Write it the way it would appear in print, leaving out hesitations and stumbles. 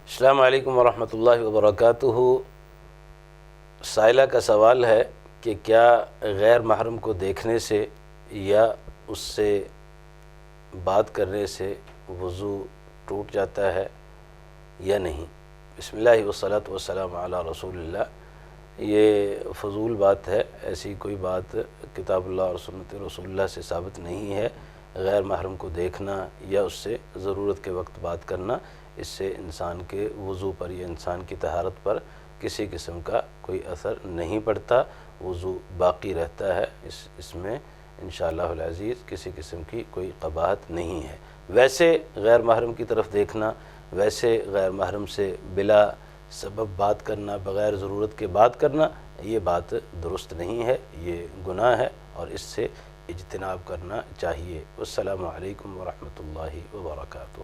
السلام علیکم ورحمۃ اللہ وبرکاتہ۔ سائلہ کا سوال ہے کہ کیا غیر محرم کو دیکھنے سے یا اس سے بات کرنے سے وضو ٹوٹ جاتا ہے یا نہیں؟ بسم اللہ والصلاۃ والسلام علی رسول اللہ۔ یہ فضول بات ہے، ایسی کوئی بات کتاب اللہ اور سنت رسول اللہ سے ثابت نہیں ہے۔ غیر محرم کو دیکھنا یا اس سے ضرورت کے وقت بات کرنا، اس سے انسان کے وضو پر یا انسان کی طہارت پر کسی قسم کا کوئی اثر نہیں پڑتا، وضو باقی رہتا ہے۔ اس میں انشاءاللہ العزیز کسی قسم کی کوئی قباحت نہیں ہے۔ ویسے غیر محرم کی طرف دیکھنا، ویسے غیر محرم سے بلا سبب بات کرنا، بغیر ضرورت کے بات کرنا، یہ بات درست نہیں ہے، یہ گناہ ہے اور اس سے اجتناب کرنا چاہیے۔ والسلام علیکم ورحمۃ اللہ وبرکاتہ۔